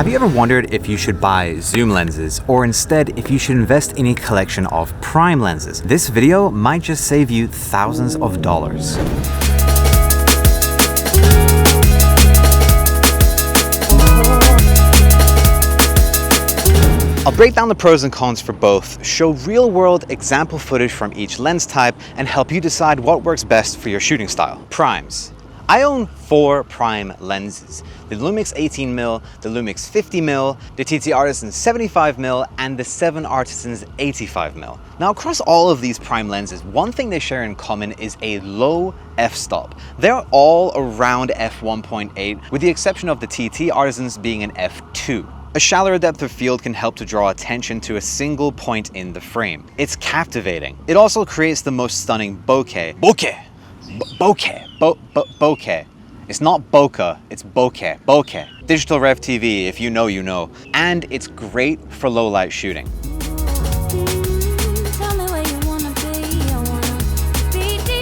Have you ever wondered if you should buy zoom lenses or instead if you should invest in a collection of prime lenses? This video might just save you thousands of dollars. I'll break down the pros and cons for both, show real-world example footage from each lens type, and help you decide what works best for your shooting style. Primes. I own 4 prime lenses: the Lumix 18mm, the Lumix 50mm, the TT Artisan 75mm, and the 7 Artisans 85mm. Now, across all of these prime lenses, one thing they share in common is a low f-stop. They're all around f1.8, with the exception of the TT Artisans being an f2. A shallower depth of field can help to draw attention to a single point in the frame. It's captivating. It also creates the most stunning bokeh. Bokeh. It's not bokeh, it's bokeh. Digital Rev TV, if you know, you know. And it's great for low light shooting.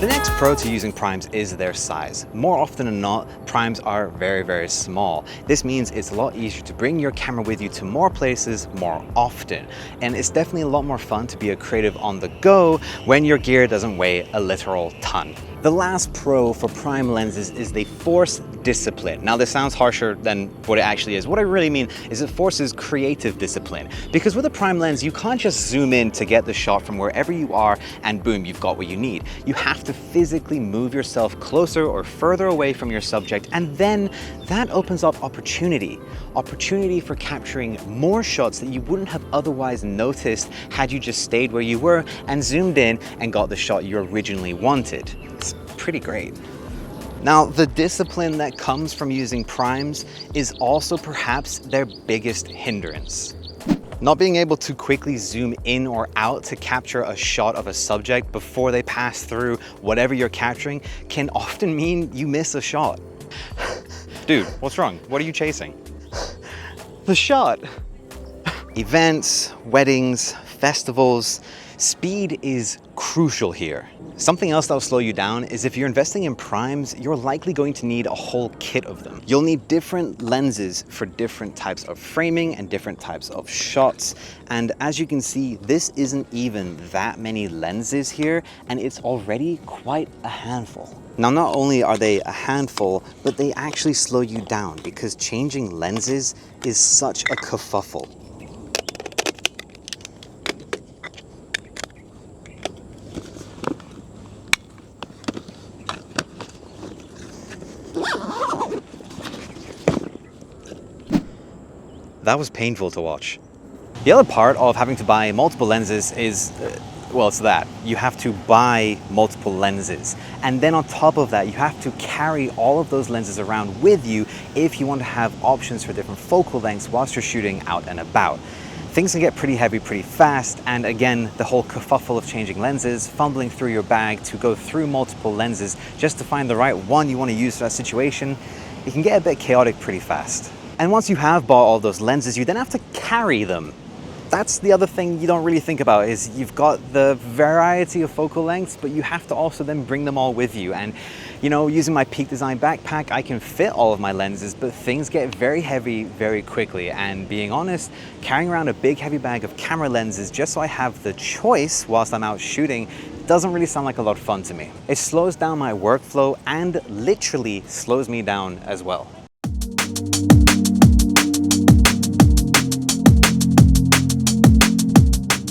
The next pro to using primes is their size. More often than not, primes are very, very small. This means it's a lot easier to bring your camera with you to more places more often. And it's definitely a lot more fun to be a creative on the go when your gear doesn't weigh a literal ton. The last pro for prime lenses is they force discipline. Now, this sounds harsher than what it actually is. What I really mean is it forces creative discipline. Because with a prime lens, you can't just zoom in to get the shot from wherever you are and boom, you've got what you need. You have to physically move yourself closer or further away from your subject, and then that opens up opportunity for capturing more shots that you wouldn't have otherwise noticed had you just stayed where you were and zoomed in and got the shot you originally wanted. It's pretty great. Now, the discipline that comes from using primes is also perhaps their biggest hindrance. Not being able to quickly zoom in or out to capture a shot of a subject before they pass through whatever you're capturing can often mean you miss a shot. Dude, what's wrong? What are you chasing? The shot. Events, weddings, festivals, speed is crucial here. Something else that'll slow you down is if you're investing in primes, you're likely going to need a whole kit of them. You'll need different lenses for different types of framing and different types of shots. And as you can see, this isn't even that many lenses here, and it's already quite a handful. Now, not only are they a handful, but they actually slow you down because changing lenses is such a kerfuffle. That was painful to watch. The other part of having to buy multiple lenses is, well, it's that. You have to buy multiple lenses. And then on top of that, you have to carry all of those lenses around with you if you want to have options for different focal lengths whilst you're shooting out and about. Things can get pretty heavy pretty fast, and again, the whole kerfuffle of changing lenses, fumbling through your bag to go through multiple lenses just to find the right one you want to use for that situation, it can get a bit chaotic pretty fast. And once you have bought all those lenses, you then have to carry them. That's the other thing you don't really think about, is you've got the variety of focal lengths, but you have to also then bring them all with you. And you know, using my Peak Design backpack, I can fit all of my lenses, but things get very heavy very quickly. And being honest, carrying around a big heavy bag of camera lenses just so I have the choice whilst I'm out shooting doesn't really sound like a lot of fun to me. It slows down my workflow and literally slows me down as well.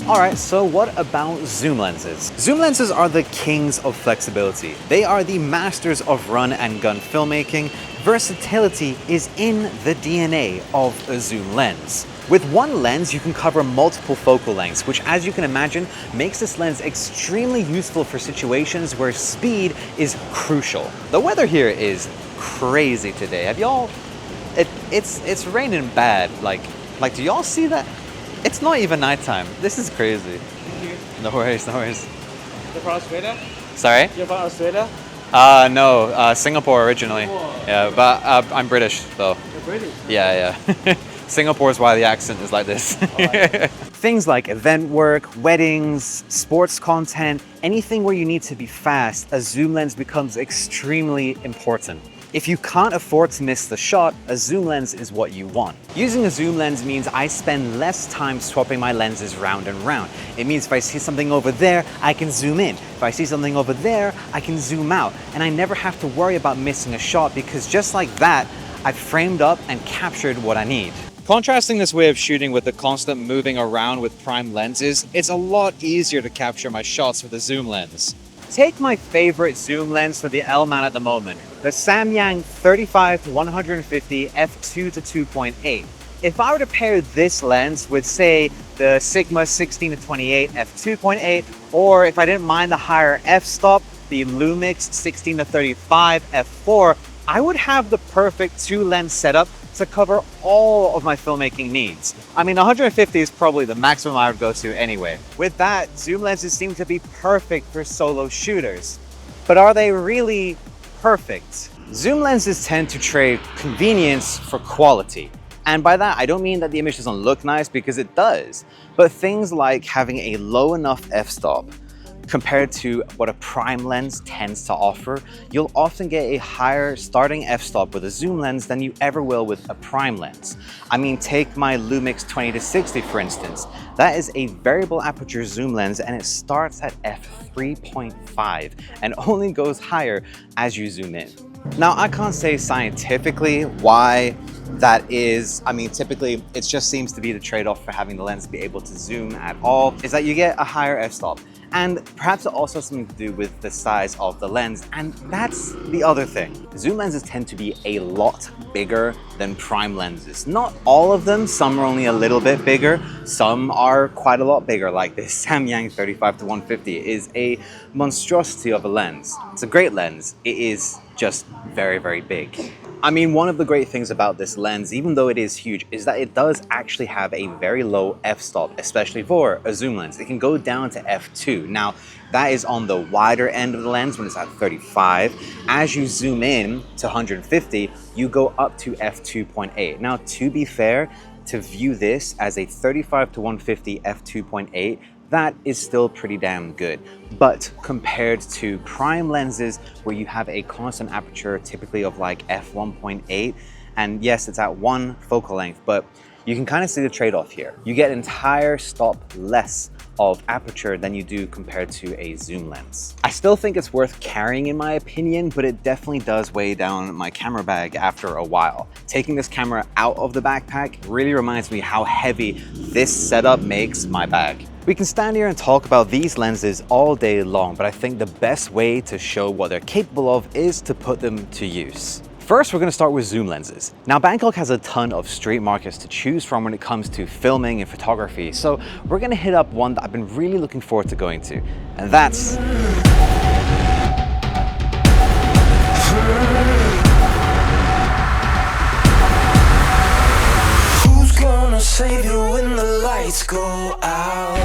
Alright, so what about zoom lenses? Zoom lenses are the kings of flexibility. They are the masters of run and gun filmmaking. Versatility is in the DNA of a zoom lens. With one lens, you can cover multiple focal lengths, which, as you can imagine, makes this lens extremely useful for situations where speed is crucial. The weather here is crazy today. Have y'all? It's raining bad. Like, do y'all see that? It's not even nighttime. This is crazy. Thank you. No worries, no worries. You're from Australia? Sorry? You're from Australia? No, Singapore originally. Singapore. Yeah, but I'm British though. You're British? Yeah. Singapore is why the accent is like this. Things like event work, weddings, sports content, anything where you need to be fast, a zoom lens becomes extremely important. If you can't afford to miss the shot, a zoom lens is what you want. Using a zoom lens means I spend less time swapping my lenses round and round. It means if I see something over there, I can zoom in. If I see something over there, I can zoom out. And I never have to worry about missing a shot because just like that, I've framed up and captured what I need. Contrasting this way of shooting with the constant moving around with prime lenses, it's a lot easier to capture my shots with a zoom lens. Take my favorite zoom lens for the L-mount at the moment, the Samyang 35-150 f2 to 2.8. If I were to pair this lens with, say, the Sigma 16-28 f2.8, or if I didn't mind the higher f-stop, the Lumix 16-35 f4, I would have the perfect two-lens setup to cover all of my filmmaking needs. I mean, 150 is probably the maximum I would go to anyway. With that, zoom lenses seem to be perfect for solo shooters. But are they really perfect? Zoom lenses tend to trade convenience for quality. And by that, I don't mean that the image doesn't look nice, because it does. But things like having a low enough f-stop compared to what a prime lens tends to offer, you'll often get a higher starting f-stop with a zoom lens than you ever will with a prime lens. I mean, take my Lumix 20-60 for instance. That is a variable aperture zoom lens and it starts at f3.5 and only goes higher as you zoom in. Now, I can't say scientifically why that is. I mean, typically it just seems to be the trade-off for having the lens be able to zoom at all, is that you get a higher f-stop. And perhaps it also has something to do with the size of the lens, and that's the other thing. Zoom lenses tend to be a lot bigger than prime lenses. Not all of them, some are only a little bit bigger, some are quite a lot bigger, like this Samyang 35-150 is a monstrosity of a lens. It's a great lens, it is just very, very big. I mean, one of the great things about this lens, even though it is huge, is that it does actually have a very low f-stop, especially for a zoom lens. It can go down to f2. Now, that is on the wider end of the lens when it's at 35. As you zoom in to 150, you go up to f2.8. Now, to be fair, to view this as a 35-150 f2.8, that is still pretty damn good. But compared to prime lenses where you have a constant aperture typically of like f1.8, and yes, it's at one focal length, but you can kind of see the trade-off here. You get entire stop less of aperture than you do compared to a zoom lens. I still think it's worth carrying in my opinion, but it definitely does weigh down my camera bag after a while. Taking this camera out of the backpack really reminds me how heavy this setup makes my bag. We can stand here and talk about these lenses all day long, but I think the best way to show what they're capable of is to put them to use. First, we're going to start with zoom lenses. Now, Bangkok has a ton of street markets to choose from when it comes to filming and photography, so we're going to hit up one that I've been really looking forward to going to, and that's Who's gonna save you when the lights go out?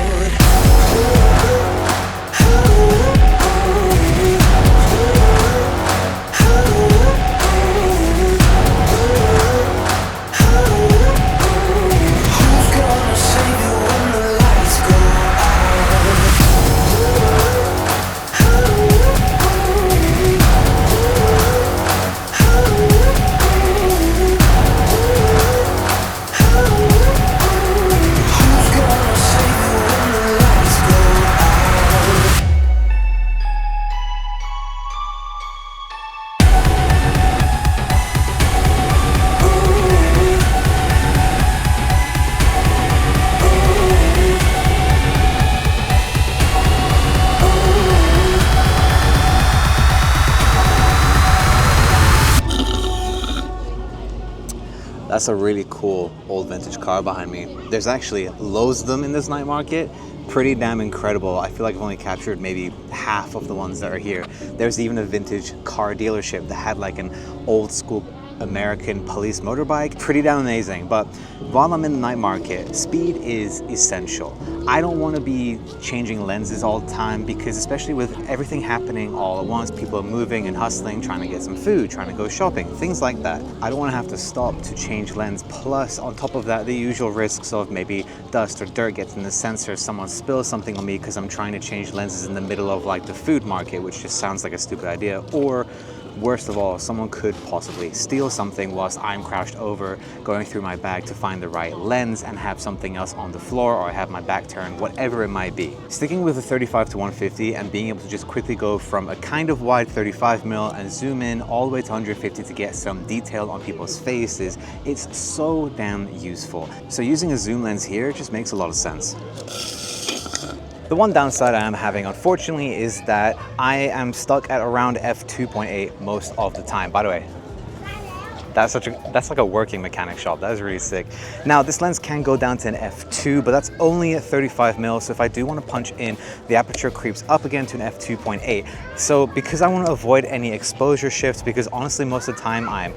That's a really cool old vintage car behind me. There's actually loads of them in this night market. Pretty damn incredible. I feel like I've only captured maybe half of the ones that are here. There's even a vintage car dealership that had like an old school American police motorbike. Pretty damn amazing. But while I'm in the night market, speed is essential. I don't want to be changing lenses all the time because especially with everything happening all at once, people are moving and hustling, trying to get some food, trying to go shopping, things like that. I don't want to have to stop to change lens. Plus, on top of that, the usual risks of maybe dust or dirt gets in the sensor, someone spills something on me because I'm trying to change lenses in the middle of like the food market, which just sounds like a stupid idea, or Worst of all, someone could possibly steal something whilst I'm crouched over, going through my bag to find the right lens and have something else on the floor, or I have my back turned, whatever it might be. Sticking with the 35 to 150 and being able to just quickly go from a kind of wide 35mm and zoom in all the way to 150 to get some detail on people's faces, it's so damn useful. So using a zoom lens here just makes a lot of sense. The one downside I am having, unfortunately, is that I am stuck at around f2.8 most of the time. By the way, that's like a working mechanic shop. That is really sick. Now, this lens can go down to an f2, but that's only at 35mm. So if I do want to punch in, the aperture creeps up again to an f2.8. So because I want to avoid any exposure shifts, because honestly, most of the time I'm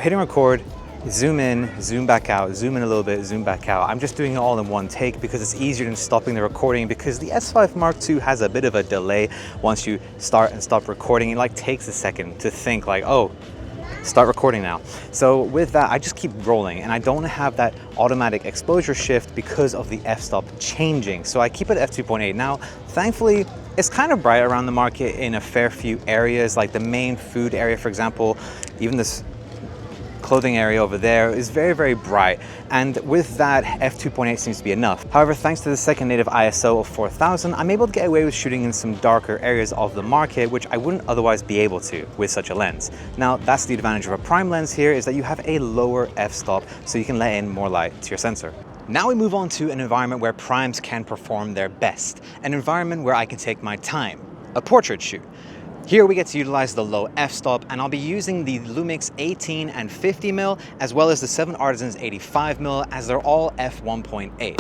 hitting record, zoom in, zoom back out, zoom in a little bit, zoom back out. I'm just doing it all in one take because it's easier than stopping the recording, because the S5 Mark II has a bit of a delay once you start and stop recording. It like takes a second to think like, oh, start recording now. So with that, I just keep rolling and I don't have that automatic exposure shift because of the f-stop changing. So I keep it at f2.8. Now, thankfully, it's kind of bright around the market in a fair few areas, like the main food area, for example. Even this clothing area over there is very, very bright, and with that, f2.8 seems to be enough. However, thanks to the second native ISO of 4000, I'm able to get away with shooting in some darker areas of the market, which I wouldn't otherwise be able to with such a lens. Now, that's the advantage of a prime lens here, is that you have a lower f-stop, so you can let in more light to your sensor. Now we move on to an environment where primes can perform their best, an environment where I can take my time, a portrait shoot. Here we get to utilize the low f-stop, and I'll be using the Lumix 18 and 50mm as well as the 7 Artisans 85mm, as they're all f1.8.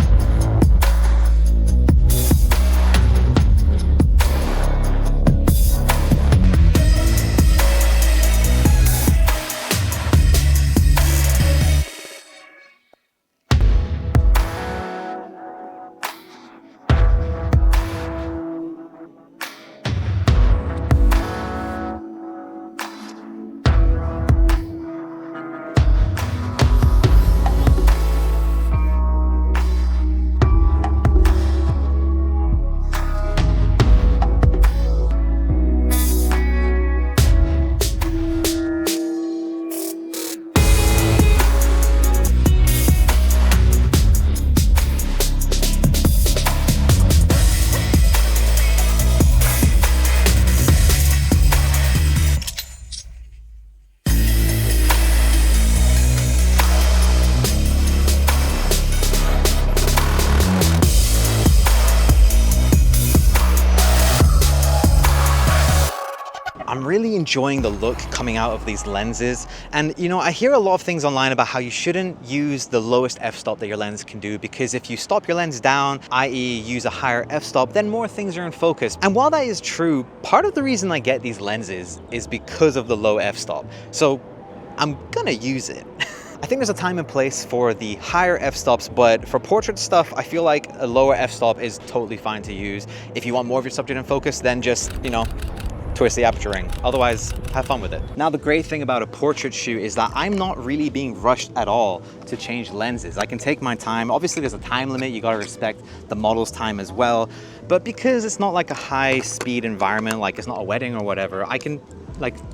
I'm really enjoying the look coming out of these lenses. And you know, I hear a lot of things online about how you shouldn't use the lowest f-stop that your lens can do, because if you stop your lens down, i.e. use a higher f-stop, then more things are in focus. And while that is true, part of the reason I get these lenses is because of the low f-stop. So I'm gonna use it. I think there's a time and place for the higher f-stops, but for portrait stuff, I feel like a lower f-stop is totally fine to use. If you want more of your subject in focus, then just, you know, twist the aperture ring. Otherwise, have fun with it. Now, the great thing about a portrait shoot is that I'm not really being rushed at all to change lenses. I can take my time. Obviously, there's a time limit. You gotta respect the model's time as well. But because it's not like a high speed environment, like it's not a wedding or whatever, I can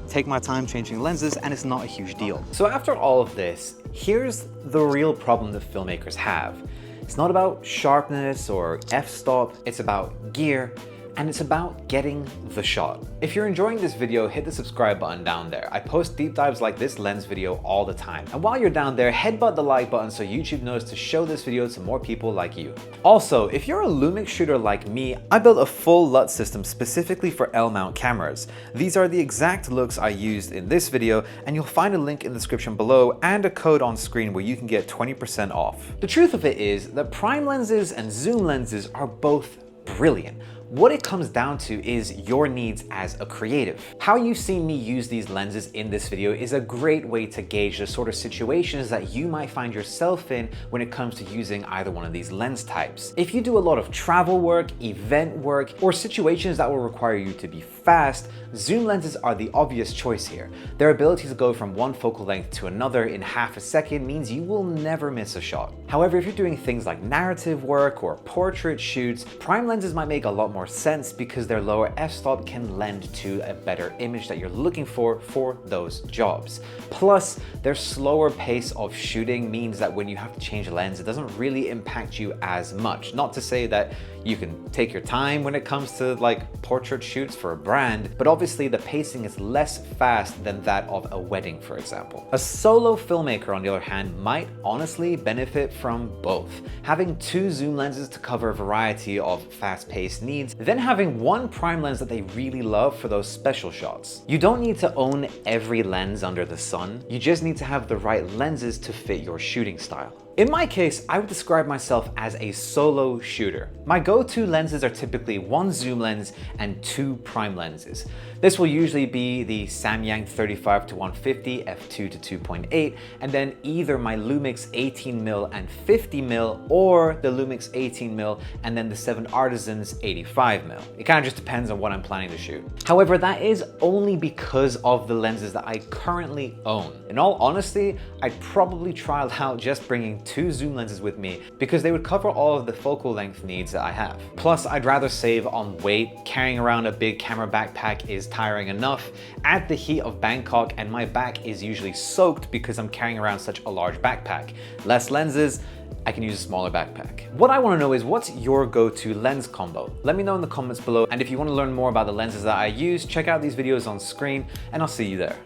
take my time changing lenses and it's not a huge deal. So after all of this, here's the real problem that filmmakers have. It's not about sharpness or f-stop, it's about gear, and it's about getting the shot. If you're enjoying this video, hit the subscribe button down there. I post deep dives like this lens video all the time. And while you're down there, headbutt the like button so YouTube knows to show this video to more people like you. Also, if you're a Lumix shooter like me, I built a full LUT system specifically for L-mount cameras. These are the exact looks I used in this video, and you'll find a link in the description below and a code on screen where you can get 20% off. The truth of it is that prime lenses and zoom lenses are both brilliant. What it comes down to is your needs as a creative. How you've seen me use these lenses in this video is a great way to gauge the sort of situations that you might find yourself in when it comes to using either one of these lens types. If you do a lot of travel work, event work, or situations that will require you to be fast, zoom lenses are the obvious choice here. Their ability to go from one focal length to another in half a second means you will never miss a shot. However, if you're doing things like narrative work or portrait shoots, prime lenses might make a lot more more sense because their lower f-stop can lend to a better image that you're looking for those jobs. Plus, their slower pace of shooting means that when you have to change a lens, it doesn't really impact you as much. Not to say that you can take your time when it comes to like portrait shoots for a brand, but obviously the pacing is less fast than that of a wedding, for example. A solo filmmaker, on the other hand, might honestly benefit from both. Having 2 zoom lenses to cover a variety of fast-paced needs, then having one prime lens that they really love for those special shots. You don't need to own every lens under the sun, you just need to have the right lenses to fit your shooting style. In my case, I would describe myself as a solo shooter. My go-to lenses are typically 1 zoom lens and 2 prime lenses. This will usually be the Samyang 35-150 f2 to 2.8, and then either my Lumix 18mm and 50mm or the Lumix 18mm and then the 7 Artisans 85mm. It kind of just depends on what I'm planning to shoot. However, that is only because of the lenses that I currently own. In all honesty, I'd probably try out just bringing 2 zoom lenses with me because they would cover all of the focal length needs that I have. Plus, I'd rather save on weight. Carrying around a big camera backpack is tiring enough. Add the heat of Bangkok and my back is usually soaked because I'm carrying around such a large backpack. Less lenses, I can use a smaller backpack. What I want to know is, what's your go-to lens combo? Let me know in the comments below, and if you want to learn more about the lenses that I use, check out these videos on screen and I'll see you there.